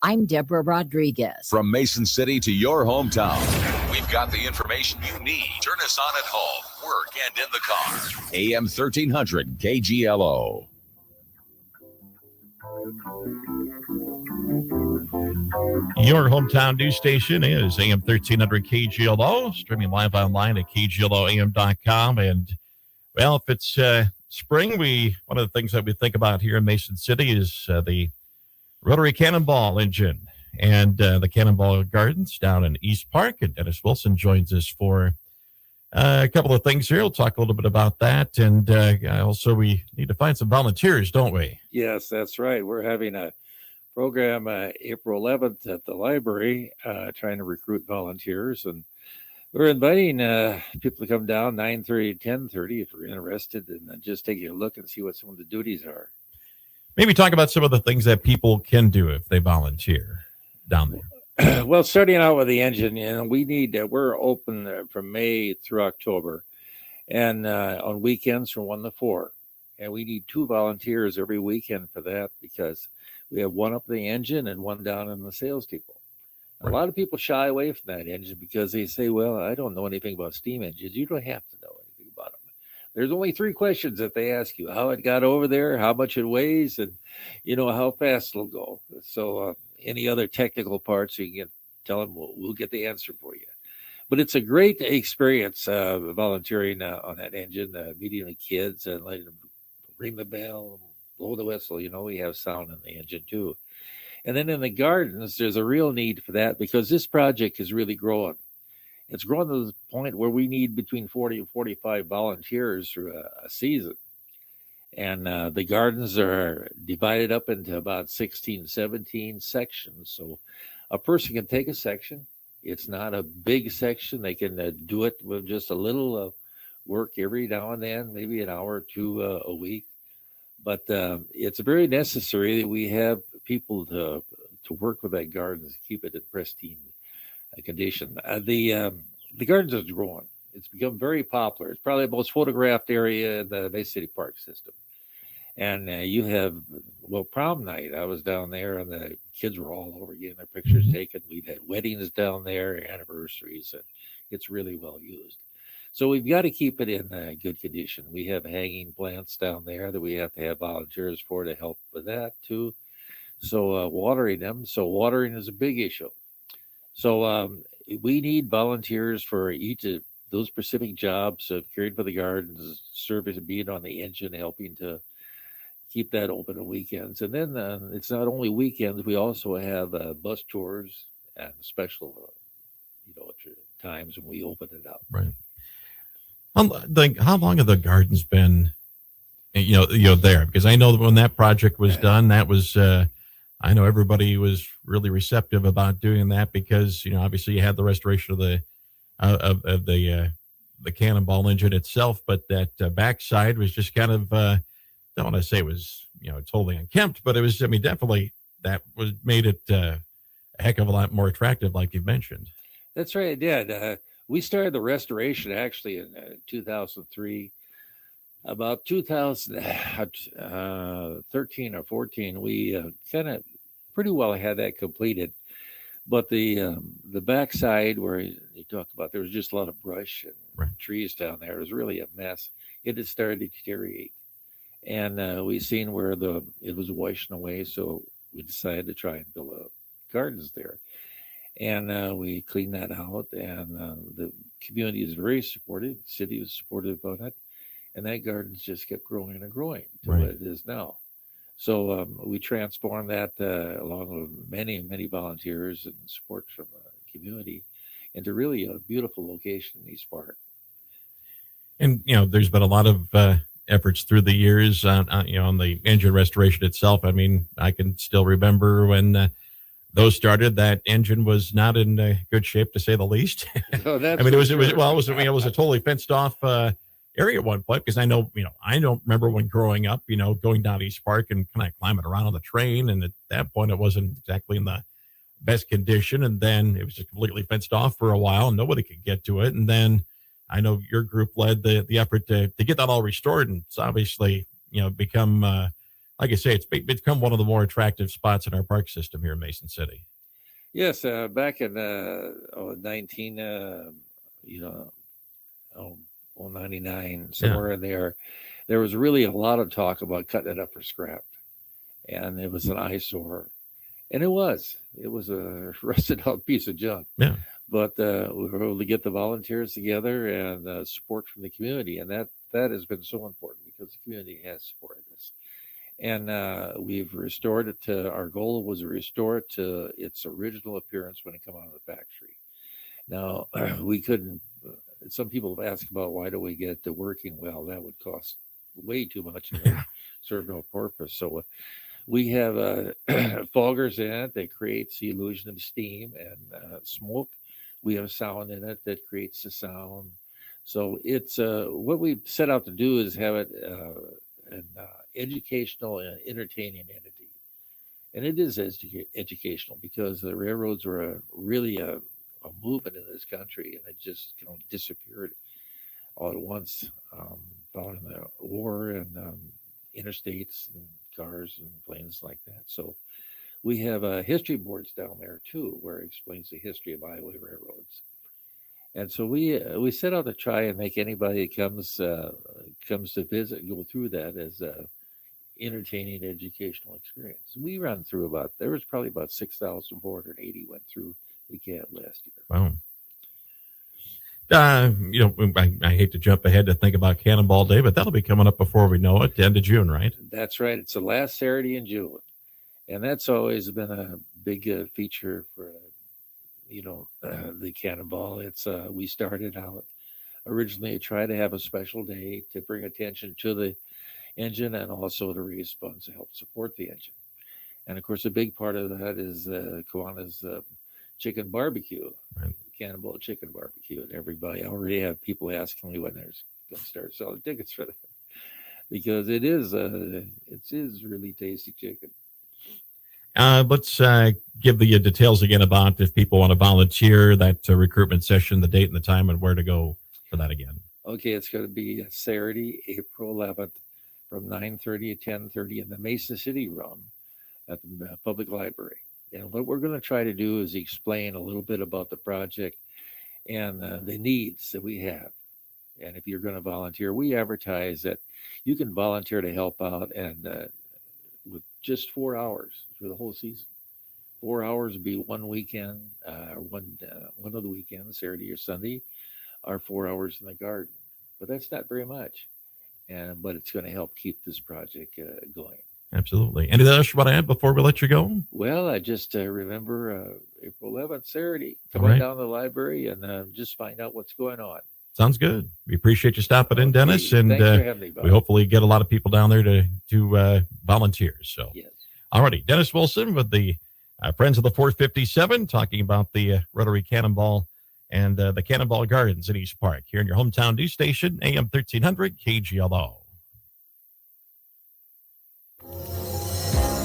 I'm Deborah Rodriguez. From Mason City to your hometown, we've got the information you need. Turn us on at home, work, and in the car. AM 1300 KGLO. Your hometown news station is AM 1300 KGLO, streaming live online at KGLOAM.com. And, well, if it's spring, one of the things that we think about here in Mason City is the Rotary Cannonball engine and the Cannonball Gardens down in East Park. And Dennis Wilson joins us for a couple of things here. We'll talk a little bit about that. And also, we need to find some volunteers, don't we? Yes, that's right. We're having a program April 11th at the library, trying to recruit volunteers. And we're inviting people to come down 9:30 to 10:30 if you're interested, and just taking a look and see what some of the duties are. Maybe talk about some of the things that people can do if they volunteer down there. Well, starting out with the engine, we're open from May through October, and on weekends from 1 to 4. And we need 2 volunteers every weekend for that, because we have one up the engine and one down in the sales depot. Right. A lot of people shy away from that engine because they say, well, I don't know anything about steam engines. You don't have to know anything about them. There's only 3 questions that they ask you: how it got over there, how much it weighs, and, how fast it'll go. So any other technical parts, you can tell them, we'll get the answer for you. But it's a great experience volunteering on that engine, meeting the kids and letting them ring the bell, blow the whistle. We have sound in the engine too. And then in the gardens, there's a real need for that, because this project is really growing. It's growing to the point where we need between 40 and 45 volunteers through a season. And the gardens are divided up into about 16, 17 sections. So a person can take a section. It's not a big section. They can do it with just a little work every now and then, maybe an hour or 2 a week. But it's very necessary that we have people to work with that garden to keep it in pristine condition. The gardens is growing. It's become very popular. It's probably the most photographed area in the Bay City Park system. And you have, prom night. I was down there, and the kids were all over getting their pictures taken. We've had weddings down there, anniversaries, and it's really well used. So we've got to keep it in good condition. We have hanging plants down there that we have to have volunteers for to help with that too. So watering them. So watering is a big issue. So we need volunteers for each of those specific jobs of caring for the gardens, service, being on the engine, helping to keep that open on weekends. And then it's not only weekends. We also have bus tours and special, times when we open it up. Right. How long have the gardens been, there? Because I know that when that project was done, that was, I know everybody was really receptive about doing that, because, obviously you had the restoration of the Cannonball engine itself, but that backside was just kind of, don't want to say it was, totally unkempt, but it was, definitely that was made it a heck of a lot more attractive, like you've mentioned. That's right, it did. We started the restoration actually in 2003. About 2013 or 14, we kind of pretty well had that completed. But the backside where you talked about, there was just a lot of brush and trees down there. It was really a mess. It had started to deteriorate. And we seen where it was washing away, so we decided to try and build gardens there. And we cleaned that out, and the community is very supportive. The city was supportive about it, and that garden's just kept growing and growing to what it is now. So we transformed that along with many, many volunteers and support from the community into really a beautiful location in East Park. And, there's been a lot of efforts through the years on the engine restoration itself. I mean, I can still remember when those started, that engine was not in good shape, to say the least. Oh, that's it was a totally fenced off area at one point, because I don't remember when growing up, going down East Park and kind of climbing around on the train. And at that point, it wasn't exactly in the best condition. And then it was just completely fenced off for a while and nobody could get to it. And then I know your group led the effort to get that all restored. And it's obviously, become like I say, it's become one of the more attractive spots in our park system here in Mason City. Yes, back in 19, you know, 99, somewhere in there was really a lot of talk about cutting it up for scrap, and it was an eyesore, and it was a rusted out piece of junk. Yeah. But we were able to get the volunteers together and support from the community, and that has been so important because the community has supported us. And we've restored it to, our goal was to restore it to its original appearance when it came out of the factory. Now, we couldn't, some people have asked about why do we get it to working well? That would cost way too much and would serve no purpose. So we have foggers in it that creates the illusion of steam and smoke. We have sound in it that creates the sound. So it's what we set out to do is have it an educational and entertaining entity, and it is educational because the railroads were really a movement in this country, and it just disappeared all at once following the war and interstates and cars and planes like that. So we have history boards down there too, where it explains the history of Iowa railroads. And so we set out to try and make anybody that comes to visit go through that as a entertaining educational experience. We run through there was probably about 6,480 went through the camp last year. Wow. I hate to jump ahead to think about Cannonball Day, but that'll be coming up before we know it, the end of June, right? That's right. It's the last Saturday in June, and that's always been a big feature for the Cannonball. It's we started out originally to try to have a special day to bring attention to the engine and also to raise funds to help support the engine. And of course, a big part of that is Kiwanis chicken barbecue, right. Cannonball chicken barbecue, and everybody. I already have people asking me when there's going to start selling tickets for that because it is really tasty chicken. Let's give the details again about if people want to volunteer, that recruitment session, the date and the time, and where to go for that again. Okay, it's going to be Saturday, April 11th from 9:30 to 10:30 in the Mason City Room at the Public Library. And what we're going to try to do is explain a little bit about the project and the needs that we have. And if you're going to volunteer, we advertise that you can volunteer to help out and with just 4 hours for the whole season. 4 hours would be one weekend, or one of the weekends, Saturday or Sunday, or 4 hours in the garden. But that's not very much, but it's going to help keep this project going. Absolutely. Anything else you want to add before we let you go? Well, I just remember April 11th, Saturday, come on down to the library and just find out what's going on. Sounds good. We appreciate you stopping in, Dennis, and thanks for having me, Bob. We hopefully get a lot of people down there to volunteer. So, yes. All righty. Dennis Wilson with the Friends of the 457 talking about the Rotary Cannonball and the Cannonball Gardens in East Park here in your hometown news station, AM 1300 KGLO.